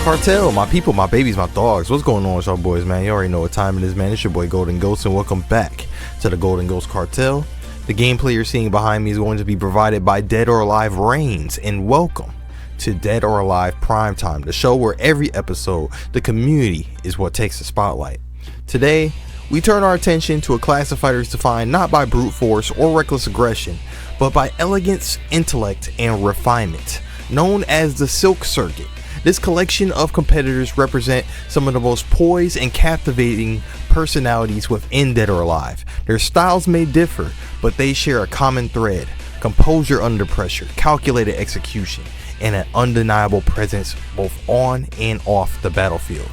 Cartel, my people, my babies, my dogs. What's going on with y'all boys, man? You already know what time it is, man. It's your boy Golden Ghost, and welcome back to the Golden Ghost Cartel. The gameplay you're seeing behind me is going to be provided by Dead or Alive Reigns, and welcome to Dead or Alive Primetime, the show where every episode, the community is what takes the spotlight. Today, we turn our attention to a class of fighters defined not by brute force or reckless aggression, but by elegance, intellect, and refinement, known as the Silk Circuit. This collection of competitors represent some of the most poised and captivating personalities within Dead or Alive. Their styles may differ, but they share a common thread: composure under pressure, calculated execution, and an undeniable presence both on and off the battlefield.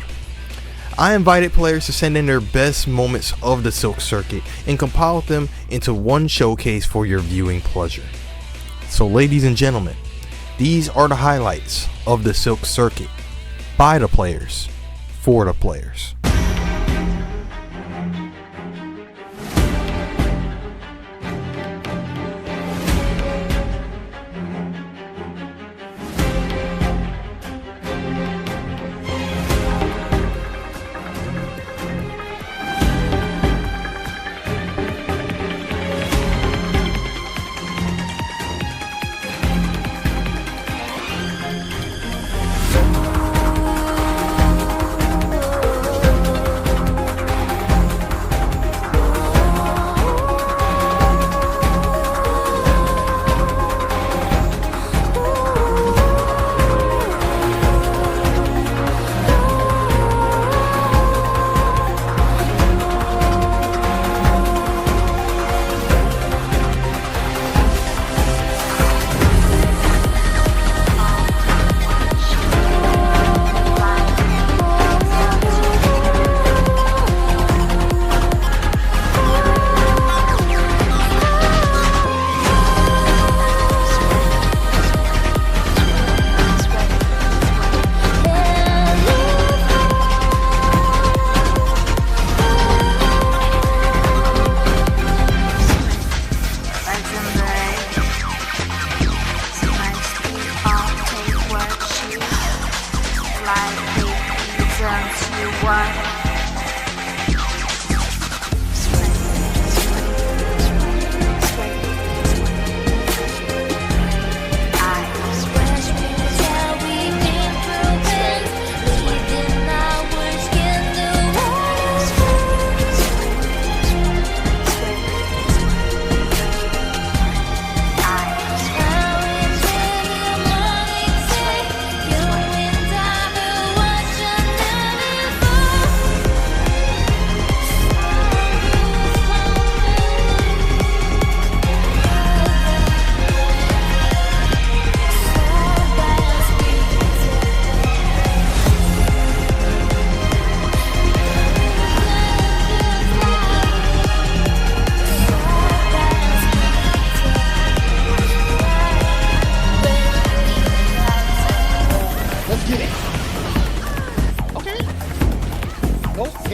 I invited players to send in their best moments of the Silk Circuit and compiled them into one showcase for your viewing pleasure. So ladies and gentlemen, these are the highlights of the Silk Circuit, by the players, for the players.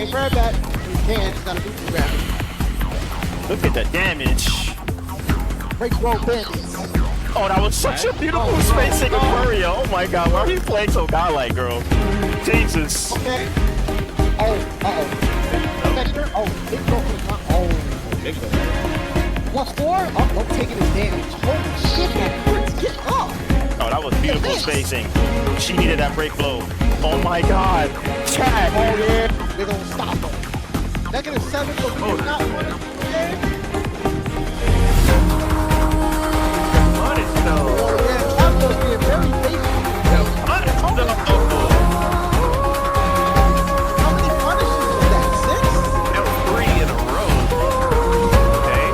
Grab that. You can. It's gotta be grab. Look at the damage. Break roll bandits. Oh, that was such a beautiful spacing of Murray. Oh my god, why are you playing so godlike, girl? Jesus. Okay. Vector. Big roll for the front. Big roll. Plus 4. Oh, don't take it as damage. Holy shit, man. Get up. Oh, that was beautiful spacing. She needed that break blow. Oh my god. Chad. Oh yeah. They're gonna stop them. -7, so we do not want to play. What is so? Oh yeah, Capco's being very basic. What is so? How many punishes was that? 6? That was 3 in a row. Okay.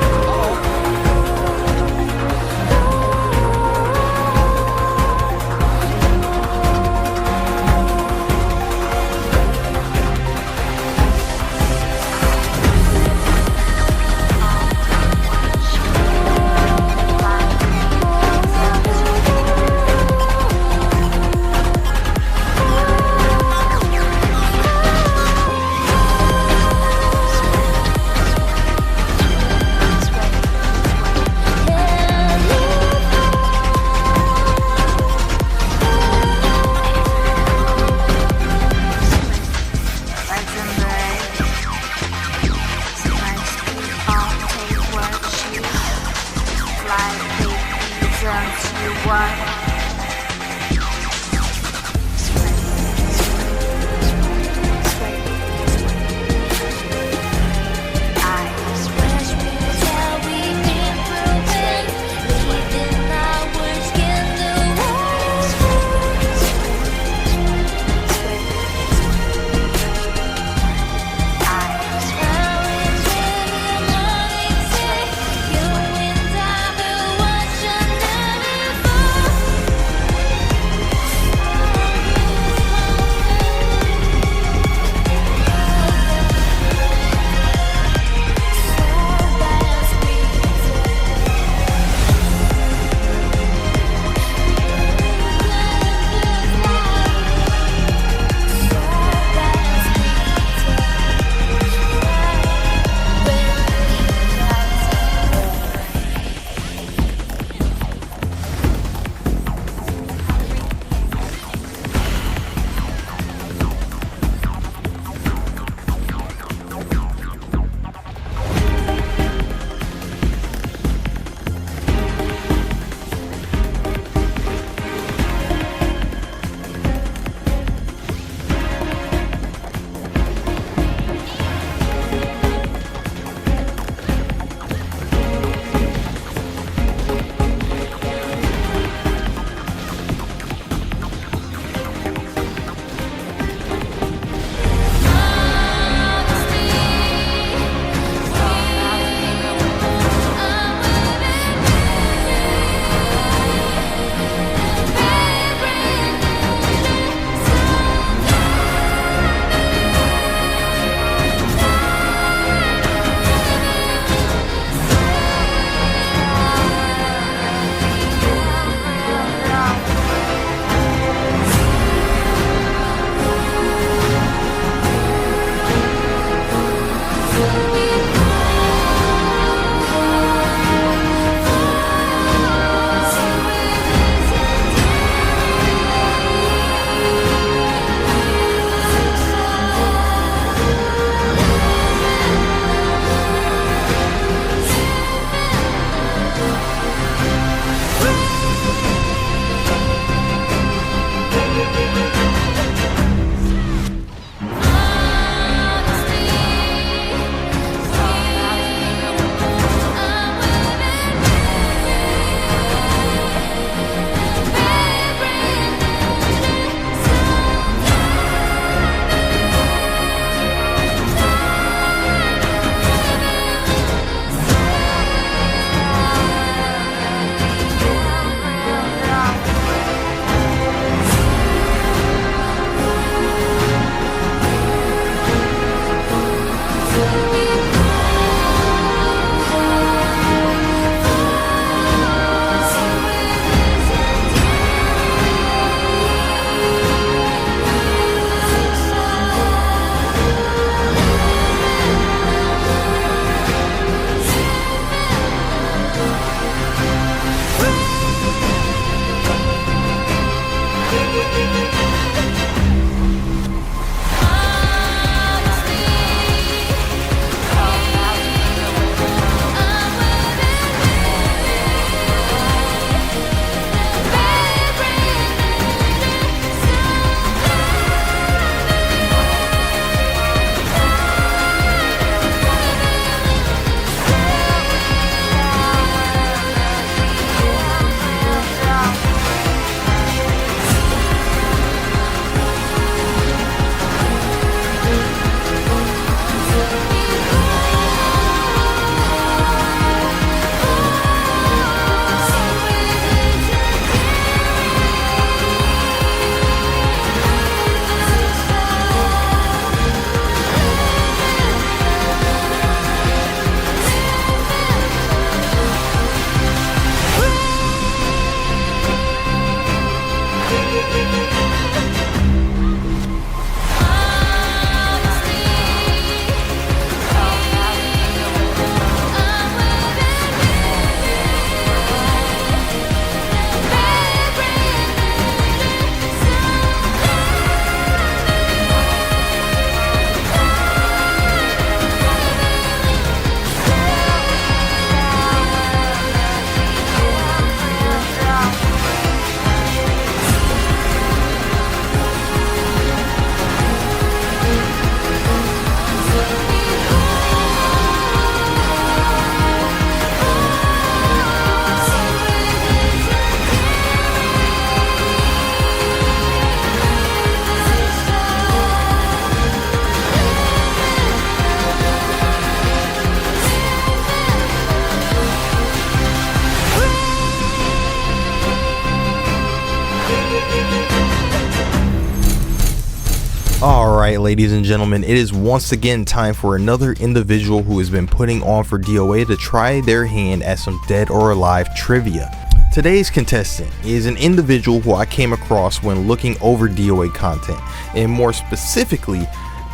Alright, ladies and gentlemen, it is once again time for another individual who has been putting on for DOA to try their hand at some Dead or Alive trivia. Today's contestant is an individual who I came across when looking over DOA content, and more specifically,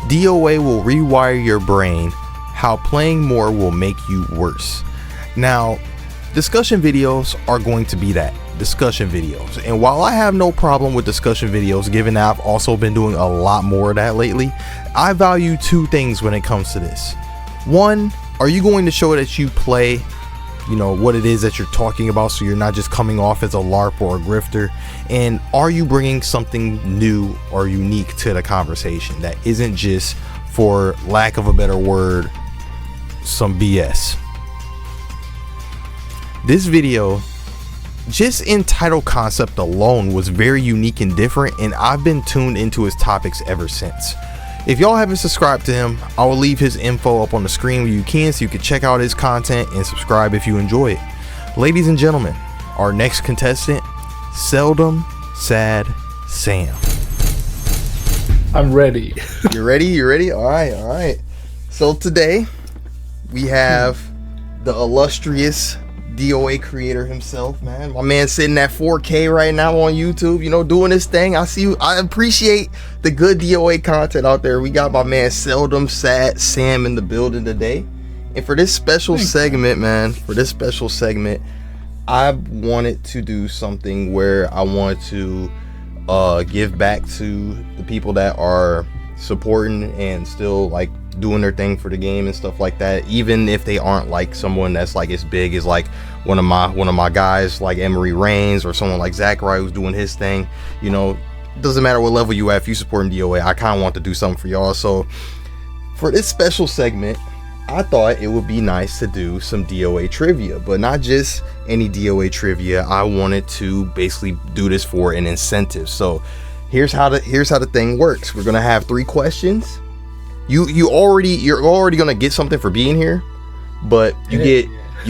DOA will rewire your brain, how playing more will make you worse. Now, discussion videos are going to be that. Discussion videos, and while I have no problem with discussion videos, given that I've also been doing a lot more of that lately, I value two things when it comes to this. One, are you going to show that you play, you know, what it is that you're talking about, so you're not just coming off as a LARP or a grifter? And are you bringing something new or unique to the conversation that isn't just, for lack of a better word, some BS? This video, just in title concept alone, was very unique and different, and I've been tuned into his topics ever since. If y'all haven't subscribed to him, I will leave his info up on the screen where you can, so you can check out his content and subscribe if you enjoy it. Ladies and gentlemen, our next contestant, Seldom Sad Sam. I'm ready. You ready? You ready? All right. So today we have the illustrious DOA creator himself, man. My man sitting at 4K right now on YouTube, you know, doing his thing. I appreciate the good DOA content out there. We got my man Seldom Sad Sam in the building today. And for this special segment, man, I wanted to do something where I wanted to give back to the people that are supporting and still like doing their thing for the game and stuff like that, even if they aren't like someone that's like as big as like one of my guys like Emery Reigns or someone like Zachary who's doing his thing. You know, doesn't matter what level you at, if you supporting DOA, I kind of want to do something for y'all. So for this special segment, I thought it would be nice to do some DOA trivia, but not just any DOA trivia. I wanted to basically do this for an incentive. So here's how the thing works. We're gonna have 3 questions. You're already gonna get something for being here, but you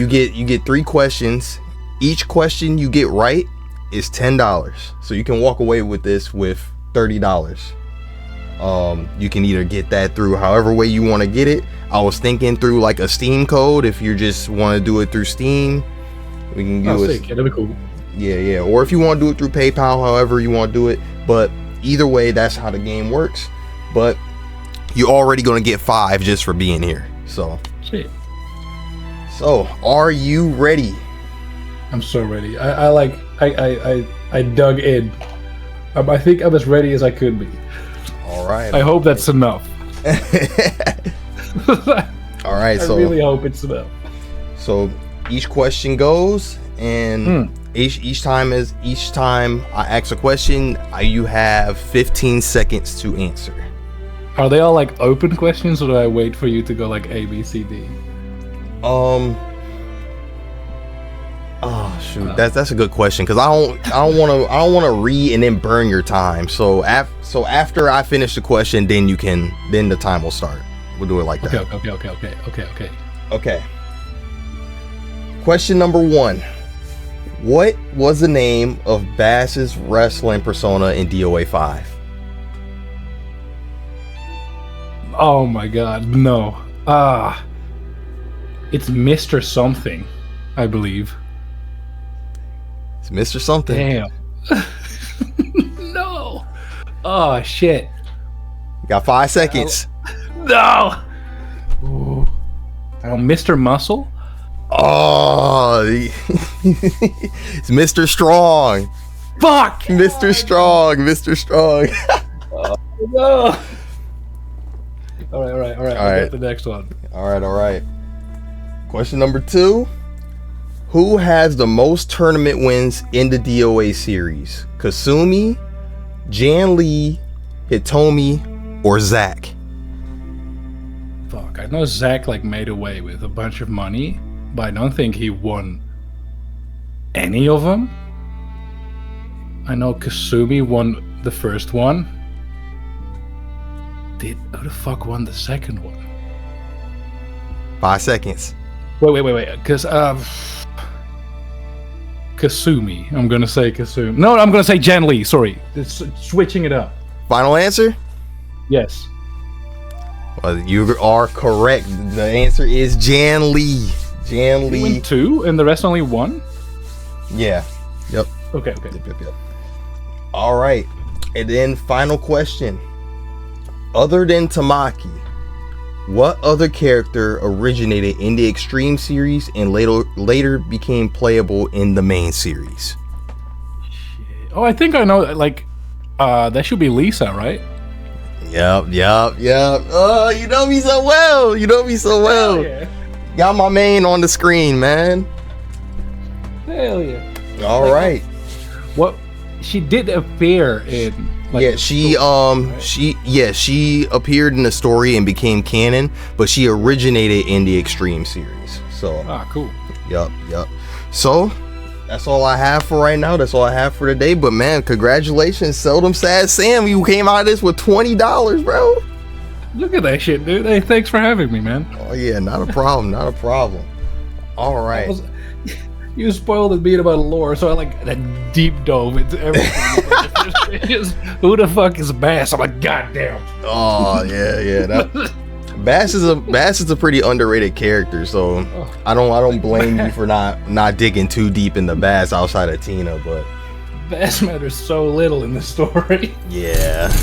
get 3 questions. Each question you get right is $10, so you can walk away with this with $30. You can either get that through however way you want to get it. I was thinking through like a Steam code. If you just want to do it through Steam, we can do it. That'd be cool. Yeah. Or if you want to do it through PayPal, however you want to do it. But either way, that's how the game works. But you're already gonna get 5 just for being here. So shit. So are you ready? I'm so ready. I dug in. I think I'm as ready as I could be. All right. I hope that's enough. All right. I really hope it's enough. So each question goes, and each time I ask a question, you have 15 seconds to answer. Are they all like open questions, or do I wait for you to go like A, B, C, D? Oh shoot, that's a good question, because I don't want to read and then burn your time. So after I finish the question, then the time will start. We'll do it like that. Okay. Question number 1. What was the name of Bass's wrestling persona in DOA 5? Oh my god, no. It's Mr. Something, I believe. It's Mr. Something. Damn. No. Oh shit. You got 5 seconds. No. Ooh. Mr. Muscle? Oh, it's Mr. Strong. Fuck. Mr. Strong. No. All right. I got the next one. All right. Question number 2. Who has the most tournament wins in the DOA series? Kasumi, Jan Lee, Hitomi, or Zach? Fuck, I know Zach like made away with a bunch of money, but I don't think he won any of them. I know Kasumi won the first one. Who the fuck won the second one? 5 seconds. Wait. Because Kasumi. I'm gonna say Kasumi. No, I'm gonna say Jan Lee. Sorry, it's switching it up. Final answer? Yes. You are correct. The answer is Jan Lee. Jan You Lee. win 2 and the rest only 1? Yeah. Yep. Okay. Yep. All right. And then final question. Other than Tamaki, what other character originated in the Extreme series and later became playable in the main series? Oh, I think I know. Like, that should be Lisa, right? Yep. Oh, you know me so well. Hell yeah. Got my main on the screen, man. Hell yeah. All right. What? She did appear in. Like, Yeah, she appeared in the story and became canon, but she originated in the Extreme series. So cool. Yep. So that's all I have for right now. That's all I have for today. But man, congratulations, Seldom Sad Sam. You came out of this with $20, bro. Look at that shit, dude. Hey, thanks for having me, man. Oh yeah, not a problem. All right. You spoiled the beat about lore, so I like that deep dove into everything. Who the fuck is Bass? I'm like, goddamn. Oh yeah. Bass is a pretty underrated character, so I don't blame you for not digging too deep into Bass outside of Tina, but Bass matters so little in this story. yeah.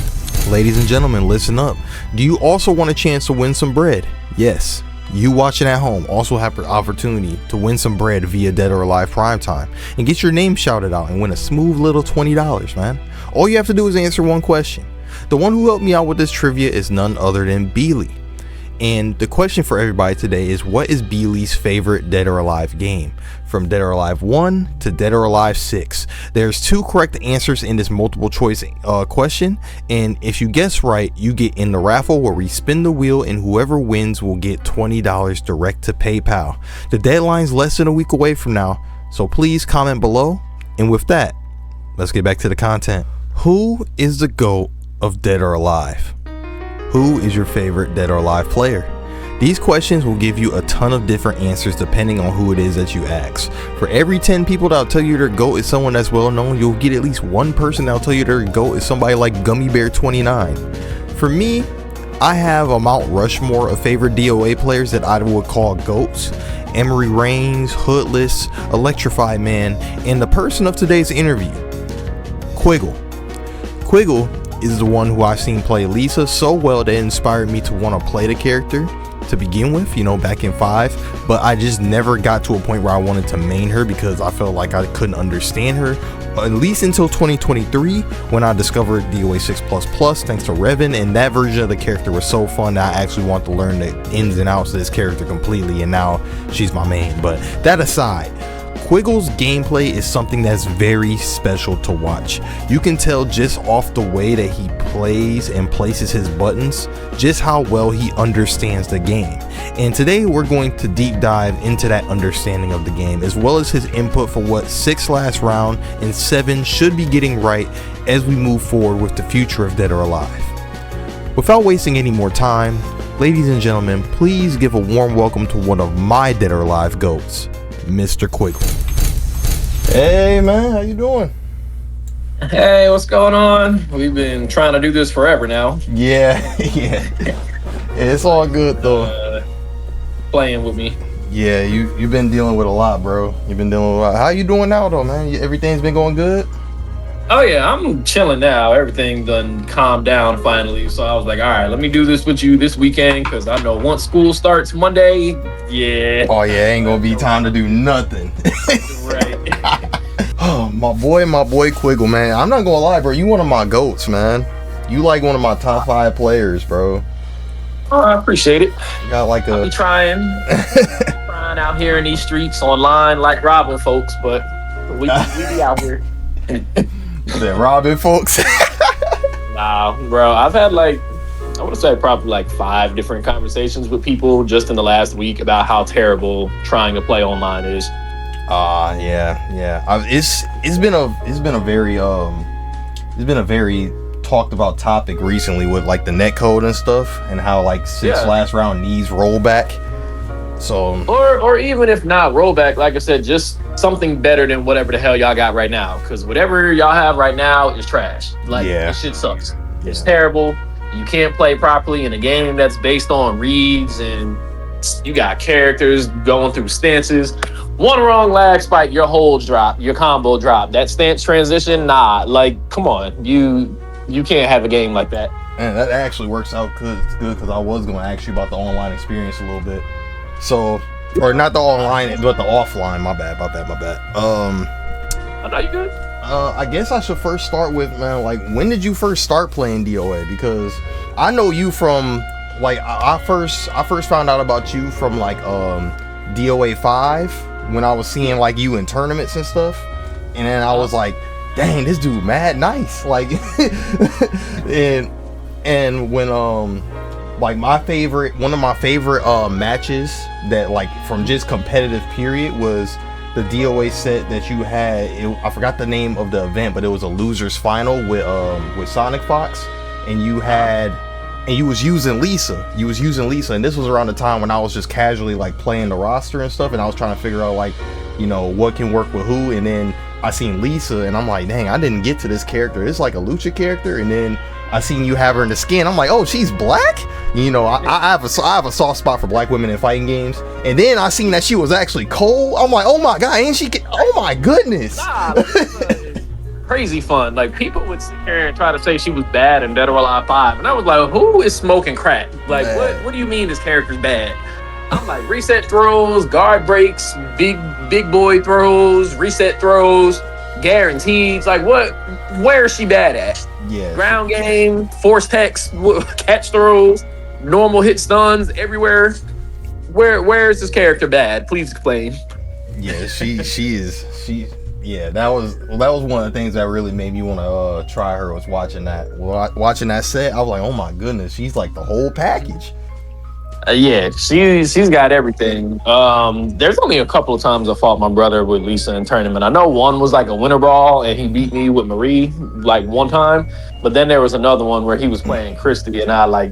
Ladies and gentlemen, listen up. Do you also want a chance to win some bread? Yes. You watching at home also have the opportunity to win some bread via Dead or Alive Primetime and get your name shouted out and win a smooth little $20, man. All you have to do is answer one question. The one who helped me out with this trivia is none other than Beely. And the question for everybody today is, what is Beely's favorite Dead or Alive game? From Dead or Alive 1 to Dead or Alive 6. There's 2 correct answers in this multiple choice question, and if you guess right, you get in the raffle where we spin the wheel and whoever wins will get $20 direct to PayPal. The deadline's less than a week away from now, so please comment below. And with that, let's get back to the content. Who is the GOAT of Dead or Alive? Who is your favorite Dead or Alive player? These questions will give you a ton of different answers depending on who it is that you ask. For every 10 people that'll tell you their GOAT is someone that's well known, you'll get at least one person that'll tell you their GOAT is somebody like Gummy Bear 29. For me, I have a Mount Rushmore of favorite DOA players that I would call GOATs. Emery Reigns, Hoodless, Electrified Man, and the person of today's interview, Kwiggle. Kwiggle is the one who I've seen play Lisa so well that it inspired me to want to play the character to begin with, back in 5, but I just never got to a point where I wanted to main her because I felt like I couldn't understand her, at least until 2023 when I discovered DOA 6++ thanks to Revan, and that version of the character was so fun that I actually want to learn the ins and outs of this character completely, and now she's my main. But that aside, Kwiggle's gameplay is something that's very special to watch. You can tell just off the way that he plays and places his buttons just how well he understands the game. And today we're going to deep dive into that understanding of the game, as well as his input for what 6 last round and 7 should be getting right as we move forward with the future of Dead or Alive. Without wasting any more time, ladies and gentlemen, please give a warm welcome to one of my Dead or Alive GOATs, Mr. Kwiggle. Hey man, how you doing? Hey, what's going on? We've been trying to do this forever now. Yeah. It's all good though. Playing with me. Yeah, you've been dealing with a lot, bro. You've been dealing with a lot. How you doing now though, man? Everything's been going good? Oh yeah, I'm chilling now. Everything done calmed down finally. So I was like, all right, let me do this with you this weekend, because I know once school starts Monday, yeah. Oh yeah, ain't gonna be time to do nothing. Right. Oh, my boy Kwiggle, man. I'm not gonna lie, bro. You one of my GOATs, man. You like one of my top 5 players, bro. Oh, I appreciate it. You got like I'll be trying out here in these streets online like robbing folks, but we be out here. That robbing folks. Nah, bro. I've had I want to say probably like 5 different conversations with people just in the last week about how terrible trying to play online is. Yeah. It's been a very talked about topic recently with like the netcode and stuff, and how like 6 last round needs rollback. So or even if not rollback, like I said, just something better than whatever the hell y'all got right now. Because whatever y'all have right now is trash. Like this shit sucks. It's terrible. you can't play properly in a game that's based on reads and you got characters going through stances. One wrong lag spike, your holds drop, your combo drop. That stance transition, nah. Like, come on, you can't have a game like that. And that actually works out good because I was going to ask you about the online experience a little bit. So, or not the online, but the offline. My bad. I know you good. I guess I should first start with, man, like, when did you first start playing DOA? Because I know you from, like, I first found out about you from, like, DOA 5 when I was seeing, like, you in tournaments and stuff. And then I was like, dang, this dude mad nice. Like, and when, like, one of my favorite matches that, like, from just competitive period was the DOA set that you had. I forgot the name of the event, but it was a losers final with Sonic Fox, and you was using Lisa. And this was around the time when I was just casually, like, playing the roster and stuff, and I was trying to figure out, like, you know, what can work with who. And then I seen Lisa, and I'm like, dang, I didn't get to this character. It's like a lucha character. And then I seen you have her in the skin. I'm like, oh, she's black. You know, I have a soft spot for black women in fighting games. And then I seen that she was actually cold. I'm like, oh my god, ain't she? Oh my goodness. Nah, crazy fun. Like, people would sit here and try to say she was bad in Dead or Alive 5, and I was like, who is smoking crack? Like, what do you mean this character's bad? I'm like, reset throws, guard breaks, big boy throws, reset throws, guaranteed. Like, where is she bad at? Yeah. Ground game, force text, catch throws, normal hit stuns everywhere. Where is this character bad? Please explain. Yeah, yeah, that was one of the things that really made me want to try her, was watching that set. I was like, oh my goodness, she's like the whole package. Yeah, she's got everything. There's only a couple of times I fought my brother with Lisa in tournament. I know one was like a winter brawl and he beat me with Marie like one time, but then there was another one where he was playing Christy and I like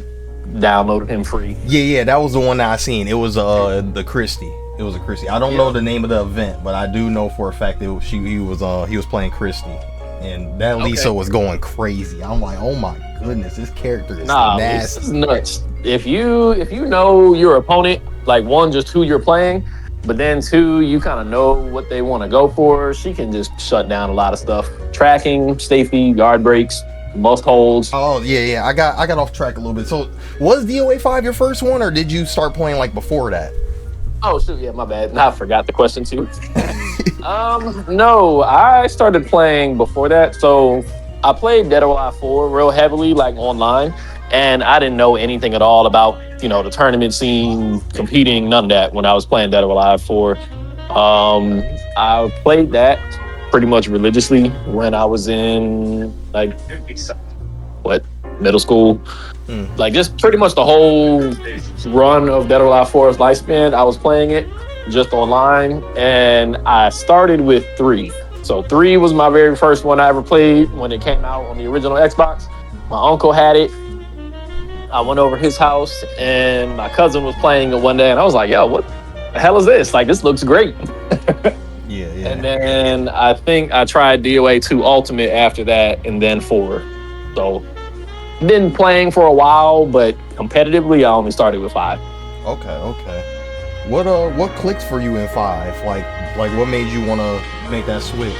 downloaded him free. Yeah, that was the one that I seen. It was the Christy. It was a Christy. I don't know the name of the event, but I do know for a fact that he was playing Christy, and that Lisa was going crazy. I'm like, oh my goodness, this character is nasty. This is nuts. If you know your opponent, like, one, just who you're playing, but then two, you kind of know what they want to go for, she can just shut down a lot of stuff. Tracking, safety, guard breaks, must holds. Oh yeah. I got off track a little bit. So was DOA 5 your first one, or did you start playing like before that? Oh shoot, yeah, my bad. I forgot the question too. No, I started playing before that. So I played Dead or Alive 4 real heavily, like online, and I didn't know anything at all about, you know, the tournament scene, competing, none of that when I was playing Dead or Alive 4. I played that pretty much religiously when I was in like middle school. Like, just pretty much the whole run of Dead or Alive 4's lifespan, I was playing it just online, and I started with 3. So 3 was my very first one I ever played when it came out on the original Xbox. My uncle had it. I went over his house, and my cousin was playing it one day, and I was like, yo, what the hell is this? Like, this looks great. Yeah. And then I think I tried DOA 2 Ultimate after that, and then 4. So been playing for a while, but competitively, I only started with 5. Okay. What clicked for you in 5? Like what made you want to make that switch?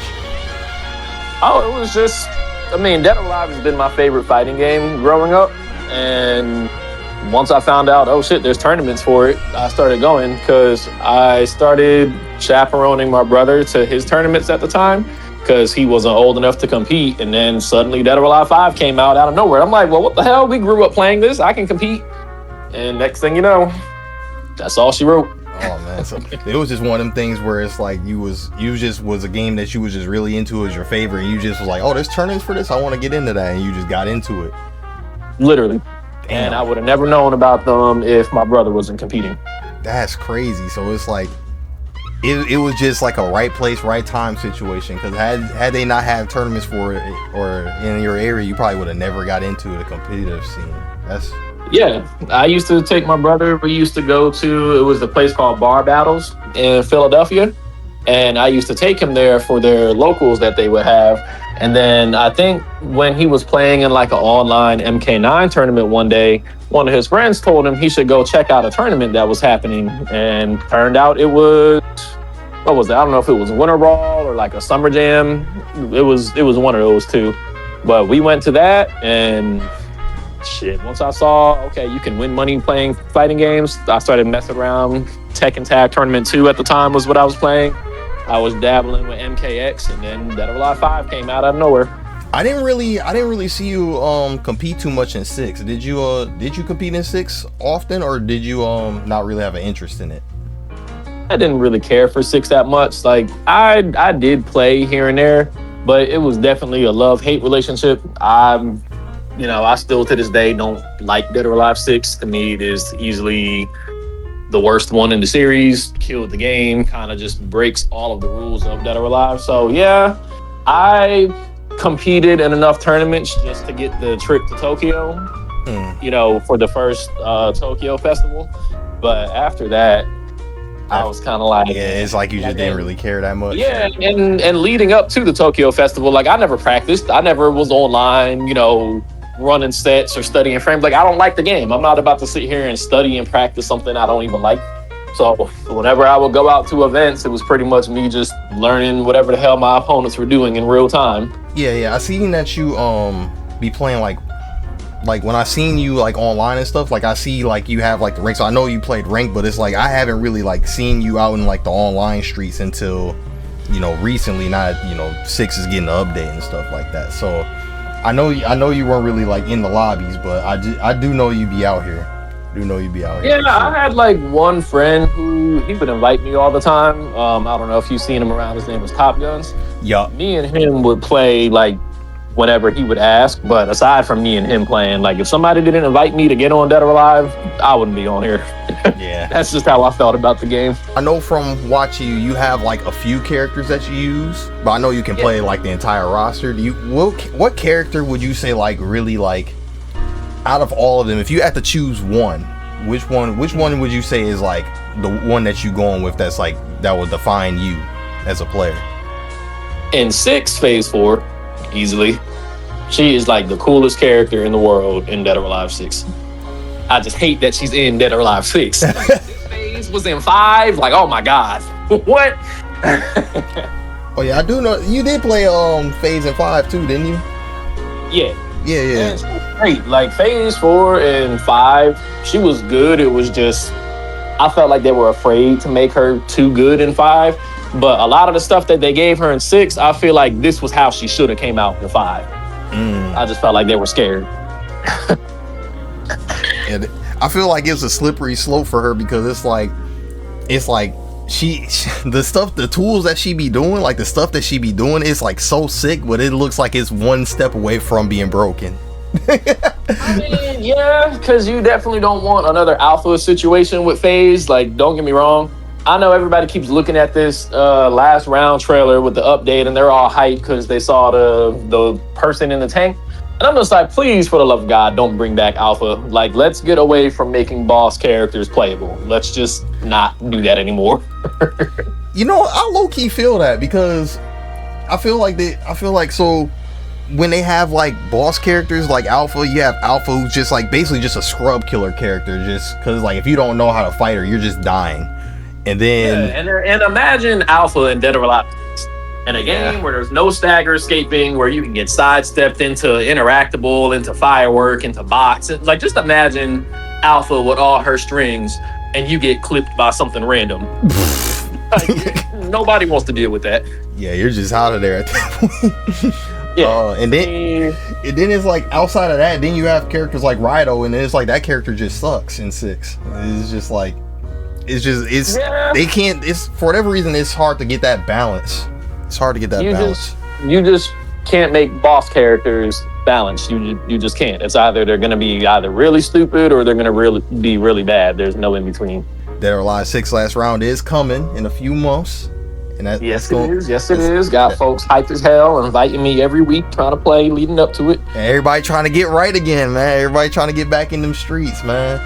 Oh, it was just, I mean, Dead or Alive has been my favorite fighting game growing up, and once I found out, oh shit, there's tournaments for it, I started going, because I started chaperoning my brother to his tournaments at the time, because he wasn't old enough to compete. And then suddenly Dead or Alive 5 came out of nowhere. I'm like, well, what the hell? We grew up playing this. I can compete. And next thing you know, that's all she wrote. Oh man, so it was just one of them things where it's like you just was a game that you was just really into as your favorite, and you just was like, oh, there's tournaments for this, I want to get into that, and you just got into it. Literally. Damn. And I would have never known about them if my brother wasn't competing. That's crazy. So it's like it was just like a right place, right time situation, because had they not had tournaments for it or in your area, you probably would have never got into the competitive scene. Yeah, I used to take my brother. We used to go to, it was a place called Bar Battles in Philadelphia, and I used to take him there for their locals that they would have. And then I think when he was playing in like an online MK9 tournament one day, one of his friends told him he should go check out a tournament that was happening. And turned out it was, what was it? I don't know if it was Winter Brawl or like a Summer Jam. It was one of those two. But we went to that, and shit, once I saw, okay, you can win money playing fighting games, I started messing around. Tekken Tag Tournament 2 at the time was what I was playing. I was dabbling with MKX, and then Dead or Alive 5 came out of nowhere. I didn't really see you compete too much in 6. Did you compete in 6 often, or did you not really have an interest in it? I didn't really care for 6 that much. Like I did play here and there, but it was definitely a love-hate relationship. I still to this day don't like Dead or Alive 6. To me, it is easily the worst one in the series. Killed the game, kind of just breaks all of the rules of Dead or Alive. So yeah, I competed in enough tournaments just to get the trip to Tokyo, for the first Tokyo festival. But after that, I was kind of like, yeah, it's like you just didn't really care that much. Yeah, and leading up to the Tokyo festival, like I never practiced. I never was online, running sets or studying frames. Like I don't like the game. I'm not about to sit here and study and practice something I don't even like. So whenever I would go out to events, it was pretty much me just learning whatever the hell my opponents were doing in real time. Yeah. I seen that you be playing like when I seen you like online and stuff, like I see like you have like the rank. So I know you played rank, but it's like I haven't really like seen you out in like the online streets until recently. Not 6 is getting the update and stuff like that. So I know you weren't really like in the lobbies, but I do know you be out here. Yeah, I had like one friend who he would invite me all the time. I don't know if you've seen him around. His name was Top Guns. Yeah. Me and him would play like whenever he would ask. But aside from me and him playing, like if somebody didn't invite me to get on Dead or Alive, I wouldn't be on here. Yeah. That's just how I felt about the game. I know from watching you have like a few characters that you use, but I know you can play like the entire roster. What character would you say like really like out of all of them, if you had to choose one, which one would you say is like the one that you going with that's like that will define you as a player? In 6 phase 4, easily. She is like the coolest character in the world in Dead or Alive 6. I just hate that she's in Dead or Alive 6. Like, this phase was in 5. Like, oh my god. What? Oh yeah, I do know you did play phase in 5 too, didn't you? Yeah. Yeah. She was great. Like phase 4 and 5, she was good. It was just I felt like they were afraid to make her too good in 5. But a lot of the stuff that they gave her in 6, I feel like this was how she should have came out in 5. I just felt like they were scared. And I feel like it's a slippery slope for her because it's like she the tools that she be doing, like the stuff that she be doing is like so sick, but it looks like it's one step away from being broken. I mean, yeah, because you definitely don't want another alpha situation with FaZe. Like, don't get me wrong. I know everybody keeps looking at this last round trailer with the update, and they're all hyped because they saw the person in the tank. And I'm just like, please, for the love of God, don't bring back alpha. Like, let's get away from making boss characters playable. Let's just not do that anymore. I low-key feel that because I feel like so when they have like boss characters like alpha, you have alpha who's just like basically just a scrub killer character, just because like if you don't know how to fight her, you're just dying. And then and imagine alpha in Dead or Alive in a game where there's no stagger escaping, where you can get sidestepped into interactable, into firework, into box. Like, just imagine alpha with all her strings and you get clipped by something random. Like, nobody wants to deal with that. Yeah, you're just out of there at that point. Yeah. And then it's like outside of that, then you have characters like Rido, and then it's like that character just sucks in 6. It's just like they can't. It's for whatever reason it's hard to get that balance. It's hard to get that balance. You just can't make boss characters balanced. You just can't. It's either they're gonna be either really stupid or they're gonna be really bad. There's no in between. Dead or Alive 6 last round is coming in a few months. And Yes, it is. Got folks hyped as hell, inviting me every week, trying to play, leading up to it. And everybody trying to get right again, man. Everybody trying to get back in them streets, man.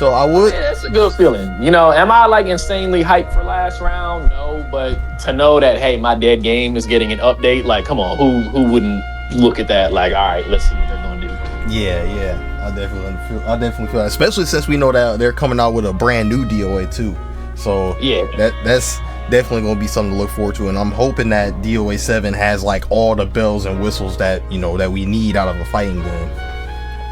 So I would. Yeah, it's a good feeling. You know, am I like insanely hyped for last round? No, but to know that, hey, my dead game is getting an update, like, come on, who wouldn't look at that like, all right, let's see what they're gonna do. Yeah, I definitely feel that, especially since we know that they're coming out with a brand new DOA too. So yeah, that's definitely gonna be something to look forward to, and I'm hoping that DOA 7 has like all the bells and whistles that that we need out of a fighting game.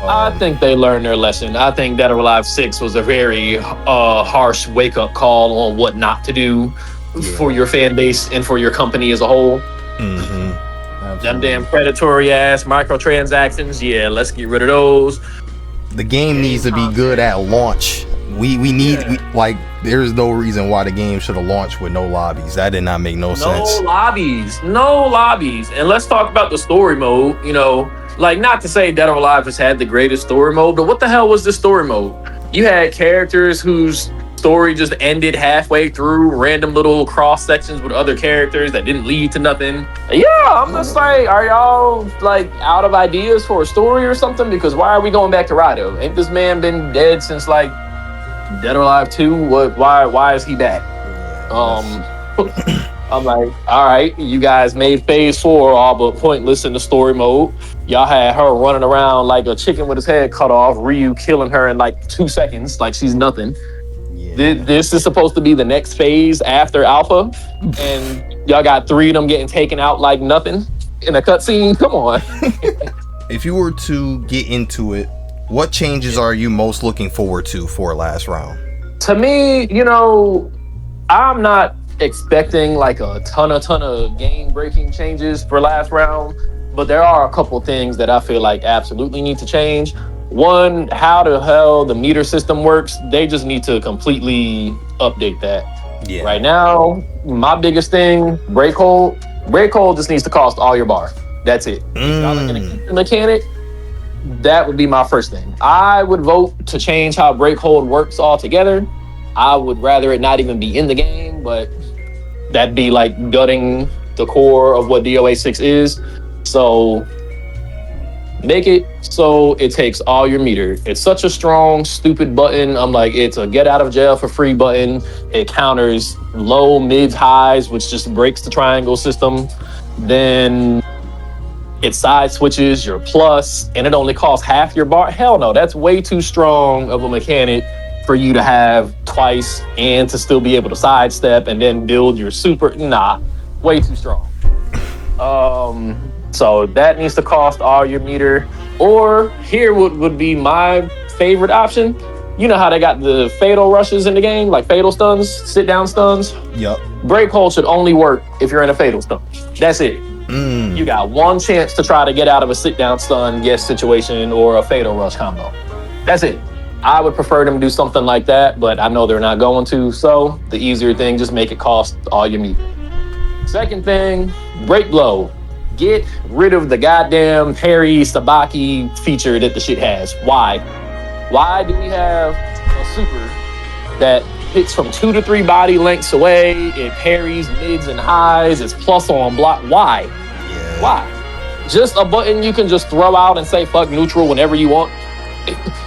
I think they learned their lesson. I think Dead or Alive 6 was a very harsh wake-up call on what not to do for your fan base and for your company as a whole. Them damn predatory ass microtransactions, yeah, let's get rid of those. The game needs to be good at launch. We need there's no reason why the game should have launched with no lobbies. That did not make no sense. No lobbies. And let's talk about the story mode. Like, not to say Dead or Alive has had the greatest story mode, but what the hell was this story mode? You had characters whose story just ended halfway through, random little cross sections with other characters that didn't lead to nothing. Yeah, I'm just like, are y'all like out of ideas for a story or something? Because why are we going back to Rado? Ain't this man been dead since like Dead or Alive 2? Why is he back? I'm like, all right, you guys made phase 4 all but pointless in the story mode. Y'all had her running around like a chicken with his head cut off, Ryu killing her in like 2 seconds, like she's nothing. Yeah. This is supposed to be the next phase after Alpha, and y'all got 3 of them getting taken out like nothing in a cutscene. Come on. If you were to get into it, what changes are you most looking forward to for last round? To me, I'm not expecting like a ton of game-breaking changes for last round, but there are a couple things that I feel like absolutely need to change. One, how the hell the meter system works, they just need to completely update that. Yeah. Right now, my biggest thing, break hold just needs to cost all your bar. That's it. If y'all are gonna keep the mechanic, that would be my first thing. I would vote to change how break hold works altogether. I would rather it not even be in the game, but that'd be like gutting the core of what DOA 6 is. So make it so it takes all your meter. It's such a strong, stupid button. I'm like, it's a get out of jail for free button. It counters low, mids, highs, which just breaks the triangle system. Then it side switches your plus, and it only costs half your bar. Hell no, that's way too strong of a mechanic for you to have twice and to still be able to sidestep and then build your super. Nah, way too strong. So that needs to cost all your meter. Or here would be my favorite option. You know how they got the fatal rushes in the game, like fatal stuns, sit down stuns? Yep. Break hold should only work if you're in a fatal stun. That's it. You got one chance to try to get out of a sit down stun guess situation or a fatal rush combo. That's it. I would prefer them to do something like that, but I know they're not going to. So the easier thing, just make it cost all your meter. Second thing, break blow. Get rid of the goddamn parry sabaki feature that the shit has. Why? Why do we have a super that hits from 2 to 3 body lengths away? It parries mids and highs. It's plus on block. Why? Yeah. Why? Just a button you can just throw out and say fuck neutral whenever you want.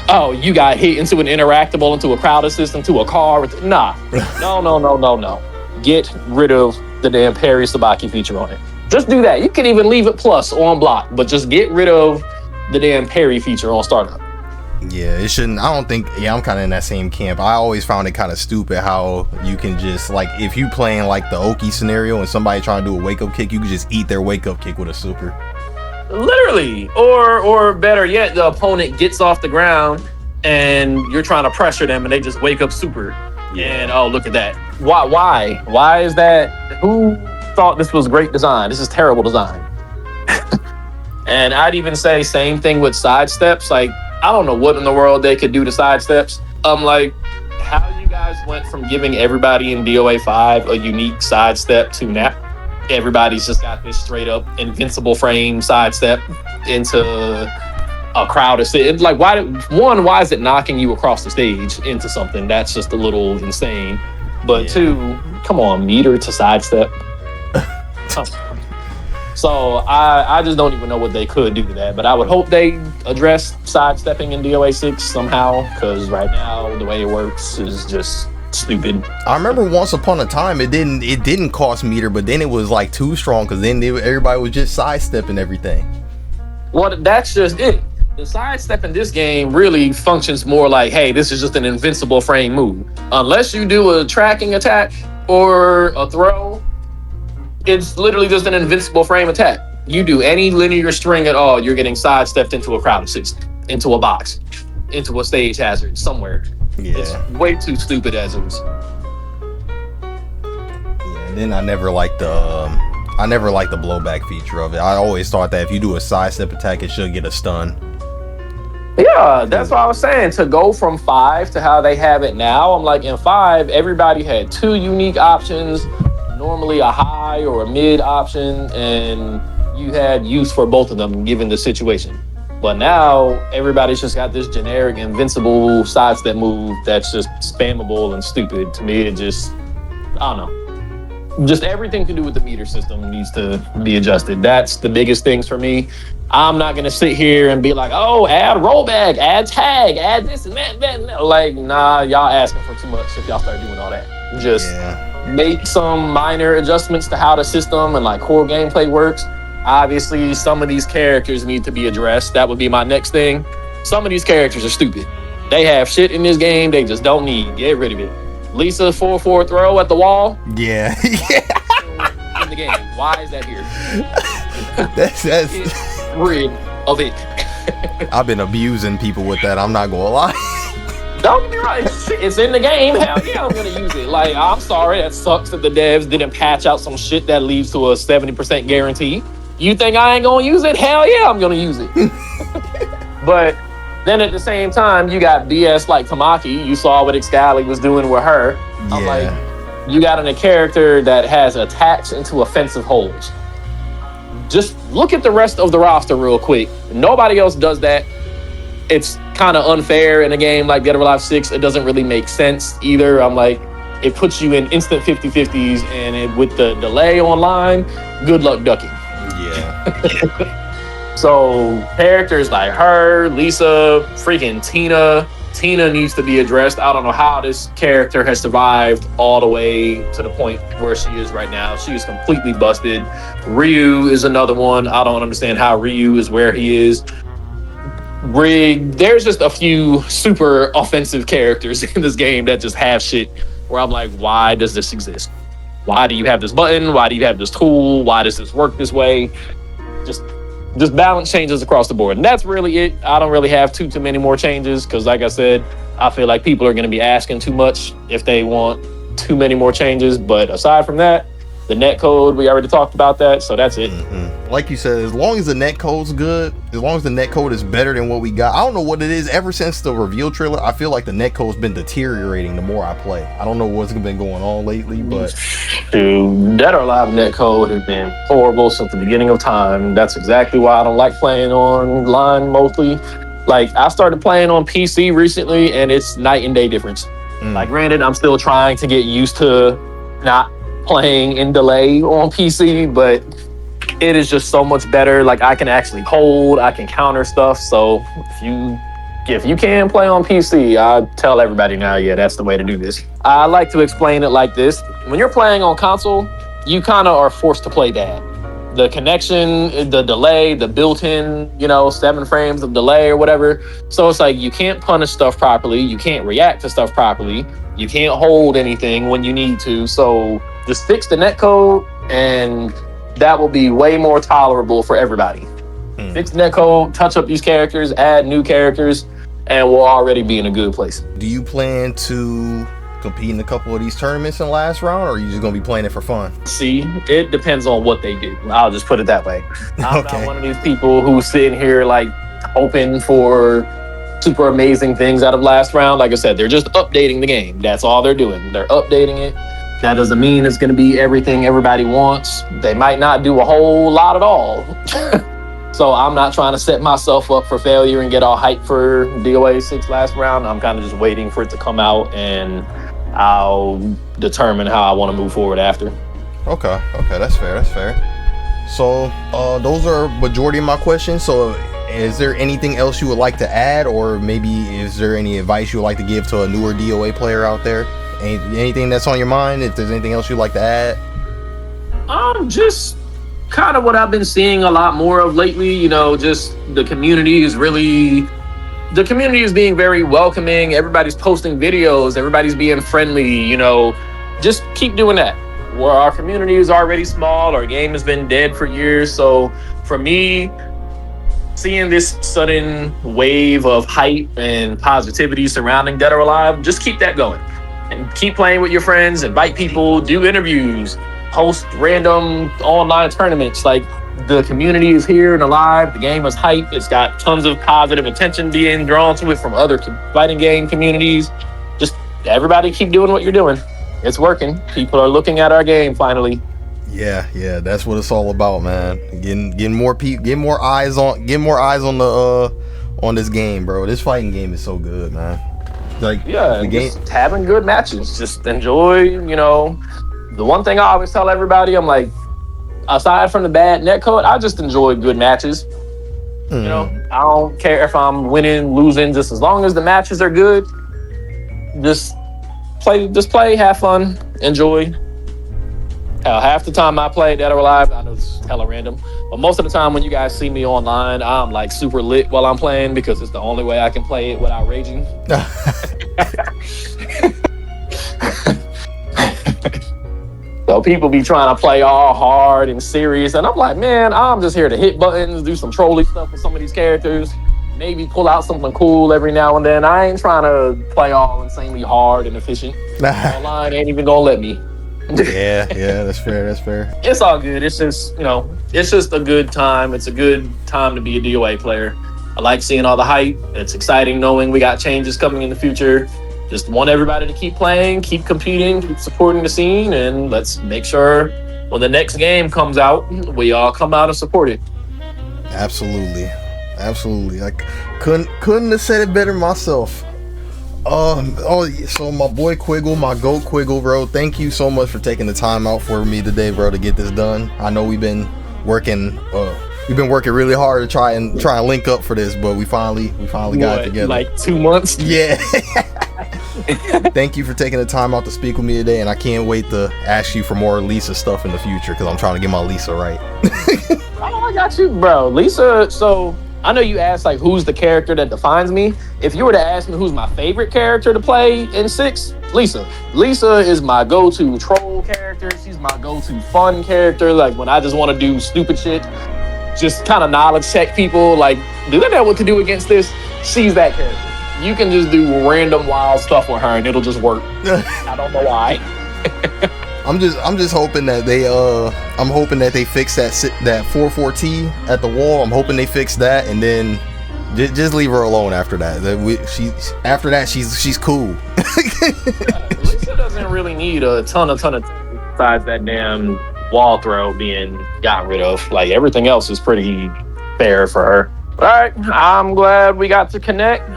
Oh, you got hit into an interactable, into a crowd assist, into a car. Nah. No. Get rid of the damn parry sabaki feature on it. Just do that. You can even leave it plus on block, but just get rid of the damn parry feature on startup. Yeah, it shouldn't. I don't think. Yeah, I'm kind of in that same camp. I always found it kind of stupid how you can just like, if you playing like the Oki scenario and somebody trying to do a wake up kick, you can just eat their wake up kick with a super. Literally, or better yet, the opponent gets off the ground and you're trying to pressure them and they just wake up super. And oh, look at that. Why is that? Who thought this was great design? This is terrible design. And I'd even say same thing with sidesteps. Like, I don't know what in the world they could do to sidesteps. I'm like, how you guys went from giving everybody in DOA 5 a unique sidestep to now everybody's just got this straight up invincible frame sidestep into a crowd of like, why is it knocking you across the stage into something? That's just a little insane. But 2, come on, meter to sidestep. So I just don't even know what they could do to that. But I would hope they address sidestepping in DOA 6 somehow, because right now the way it works is just stupid. I remember once upon a time it didn't cost meter, but then it was like too strong because then everybody was just sidestepping everything. Well, that's just it. The sidestep in this game really functions more like, hey, this is just an invincible frame move. Unless you do a tracking attack or a throw, it's literally just an invincible frame attack. You do any linear string at all, you're getting sidestepped into a crowd of 6, into a box, into a stage hazard somewhere. Yeah. It's way too stupid as is. Yeah, and then I never liked the blowback feature of it. I always thought that if you do a sidestep attack, it should get a stun. Yeah, that's what I was saying. To go from 5 to how they have it now, I'm like, in 5, everybody had 2 unique options, normally a high or a mid option, and you had use for both of them given the situation. But now, everybody's just got this generic invincible sidestep move that's just spammable and stupid. To me, it just, I don't know. Just everything to do with the meter system needs to be adjusted. That's the biggest things for me. I'm not gonna sit here and be like, oh, add rollback, add tag, add this and that. Like, nah, y'all asking for too much if y'all start doing all that. Just make some minor adjustments to how the system and like core gameplay works. Obviously, some of these characters need to be addressed. That would be my next thing. Some of these characters are stupid. They have shit in this game they just don't need. Get rid of it. Lisa 4-4 throw at the wall. Yeah. In the game. Why is that here? that's Get rid of it. I've been abusing people with that. I'm not gonna lie. Don't get me right. It's in the game. Hell yeah, I'm gonna use it. Like, I'm sorry, that sucks that the devs didn't patch out some shit that leads to a 70% guarantee. You think I ain't gonna use it? Hell yeah, I'm gonna use it. But then at the same time, you got BS like Tamaki. You saw what Excalibur was doing with her. Yeah. I'm like, you got a character that has attached into offensive holes. Just look at the rest of the roster real quick. Nobody else does that. It's kind of unfair in a game like Dead or Alive 6. It doesn't really make sense either. I'm like, it puts you in instant 50-50s, and with the delay online, good luck ducking. Yeah. So characters like her, Lisa, freaking Tina needs to be addressed. I don't know how this character has survived all the way to the point where she is right now. She is completely busted. Ryu is another one. I don't understand how Ryu is where he is. Rig, there's just a few super offensive characters in this game that just have shit where I'm like, why does this exist? Why do you have this button? Why do you have this tool? Why does this work this way? Just balance changes across the board. And that's really it. I don't really have too many more changes because, like I said, I feel like people are going to be asking too much if they want too many more changes. But aside from that, the net code, we already talked about that, so that's it. Like you said, as long as the net code's good, as long as the net code is better than what we got. I don't know what it is. Ever since the reveal trailer, I feel like the net code's been deteriorating the more I play. I don't know what's been going on lately, but Dude, Dead or Alive net code has been horrible since the beginning of time. That's exactly why I don't like playing online mostly. Like, I started playing on PC recently, and it's night and day difference. Like, granted, I'm still trying to get used to not playing in delay on PC, but it is just so much better. Like, I can actually hold, I can counter stuff. So if you can play on PC, I tell everybody now, yeah, that's the way to do this. I like to explain it like this. When you're playing on console, you kind of are forced to play bad. The connection, the delay, the built-in, 7 frames of delay or whatever. So it's like, you can't punish stuff properly. You can't react to stuff properly. You can't hold anything when you need to. So just fix the netcode, and that will be way more tolerable for everybody. Fix the netcode, touch up these characters, add new characters, and we'll already be in a good place. do you plan to compete in a couple of these tournaments in the last round, or are you just gonna be playing it for fun? See, it depends on what they do. I'll just put it that way. I'm Okay. not one of these people who's sitting here like hoping for super amazing things out of last round. Like I said, they're just updating the game. That's all they're doing. They're updating it. That doesn't mean it's going to be everything everybody wants. They might not do a whole lot at all. So I'm not trying to set myself up for failure and get all hyped for DOA 6 last round. I'm kind of just waiting for it to come out, and I'll determine how I want to move forward after. Okay, that's fair. So those are majority of my questions. So is there anything else you would like to add, or maybe is there any advice you would like to give to a newer DOA player out there? Anything that's on your mind? If there's anything else you'd like to add? Just kind of what I've been seeing a lot more of lately. You know, just the community is being very welcoming. Everybody's posting videos. Everybody's being friendly. You know, just keep doing that. Where our community is already small, our game has been dead for years. So for me, seeing this sudden wave of hype and positivity surrounding Dead or Alive, just keep that going and keep playing with your friends, invite people, do interviews, host random online tournaments. Like, the community is here and alive. The game is hype. It's got tons of positive attention being drawn to it from other fighting game communities. Just everybody keep doing what you're doing. It's working. People are looking at our game finally. Yeah, that's what it's all about, man. Getting more people, getting more eyes on the on this game, bro. This fighting game is so good, man. Like, the game, just having good matches. Just enjoy. You know, the one thing I always tell everybody, I'm like, aside from the bad netcode, I just enjoy good matches. You know, I don't care if I'm winning, losing, just as long as the matches are good. Just play, have fun, enjoy. Hell, half the time I play Dead or Alive, I know it's hella random, but most of the time when you guys see me online, I'm like super lit while I'm playing because it's the only way I can play it without raging. So people be trying to play all hard and serious, and I'm like, man, I'm just here to hit buttons, do some trolling stuff with some of these characters, maybe pull out something cool every now and then. I ain't trying to play all insanely hard and efficient. Online ain't even gonna let me. yeah, that's fair. It's all good. It's just, you know, it's just a good time. It's a good time to be a DOA player. I like seeing all the hype. It's exciting knowing we got changes coming in the future. Just want everybody to keep playing, keep competing, keep supporting the scene, and let's make sure when the next game comes out, we all come out and support it. Absolutely. I couldn't have said it better myself. So my boy Kwiggle, my goat Kwiggle, bro, thank you so much for taking the time out for me today, bro, to get this done. I know we've been working really hard to try and link up for this, but we finally got it together. Like 2 months? Yeah. Thank you for taking the time out to speak with me today, and I can't wait to ask you for more Lisa stuff in the future because I'm trying to get my Lisa right. Oh, I got you, bro. Lisa, so I know you asked, like, who's the character that defines me. If you were to ask me who's my favorite character to play in 6, Lisa. Lisa is my go-to troll character. She's my go-to fun character. Like, when I just want to do stupid shit, just kind of knowledge check people, like, do they know what to do against this? She's that character. You can just do random wild stuff with her and it'll just work. I don't know why. I'm just hoping that they fix that 4-4T at the wall. I'm hoping they fix that, and then just leave her alone after that. She's cool. Lisa doesn't really need a ton of besides that damn wall throw being gotten rid of. Like, everything else is pretty fair for her. All right, I'm glad we got to connect.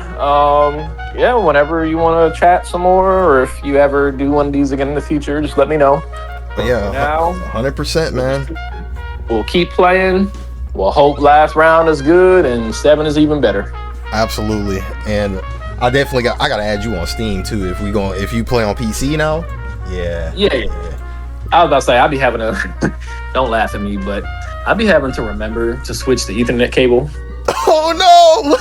Yeah, whenever you want to chat some more, or if you ever do one of these again in the future, just let me know. Yeah, now, 100%, man. We'll keep playing. We'll hope last round is good and 7 is even better. Absolutely, and I gotta add you on Steam too. If you play on PC now, yeah. I was about to say, I'd be having don't laugh at me, but I'd be having to remember to switch the Ethernet cable. Oh no!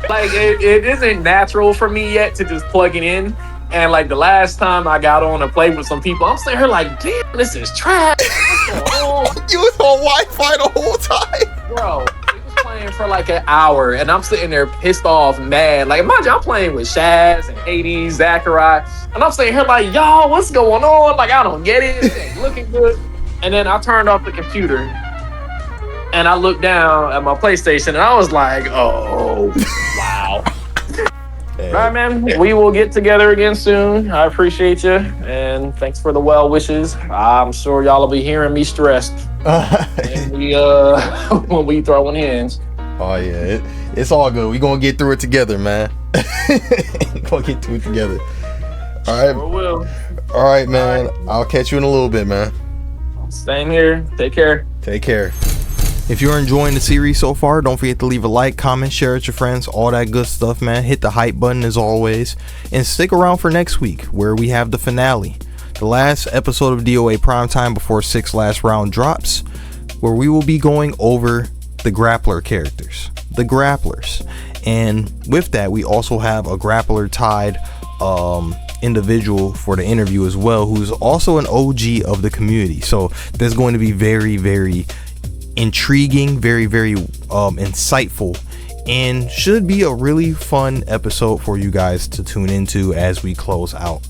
Like, it isn't natural for me yet to just plug it in. And like the last time I got on and played with some people, I'm sitting here like, damn, this is trash. What's going on? You was on Wi-Fi the whole time, bro. We was playing for like an hour, and I'm sitting there pissed off, mad. Like, imagine I'm playing with Shaz and Hades, Zachariah, and I'm sitting here like, y'all, what's going on? Like, I don't get it. It ain't looking good. And then I turned off the computer, and I looked down at my PlayStation, and I was like, oh, wow. All right, man. We will get together again soon. I appreciate you, and thanks for the well wishes. I'm sure y'all will be hearing me stressed when we throwing hands. Oh yeah, it's all good. We gonna get through it together, man. Gonna get through it together. All right. Sure will. All right, man. All right. I'll catch you in a little bit, man. Same here. Take care. Take care. If you're enjoying the series so far, don't forget to leave a like, comment, share with your friends, all that good stuff, man. Hit the hype button as always. And stick around for next week, where we have the finale. The last episode of DOA Primetime before 6 last round drops, where we will be going over the grappler characters. The grapplers. And with that, we also have a grappler tied individual for the interview as well, who's also an OG of the community. So there's going to be very, very intriguing, very, very insightful, and should be a really fun episode for you guys to tune into as we close out.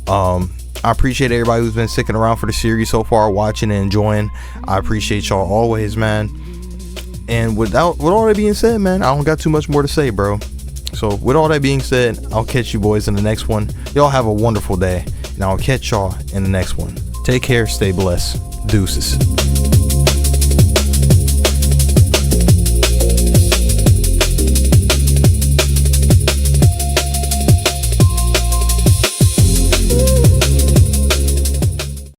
I appreciate everybody who's been sticking around for the series so far, watching and enjoying. I appreciate y'all always, man. And with all that being said, man, I don't got too much more to say, bro. So with all that being said, I'll catch you boys in the next one. Y'all have a wonderful day, and I'll catch y'all in the next one. Take care, stay blessed. Deuces.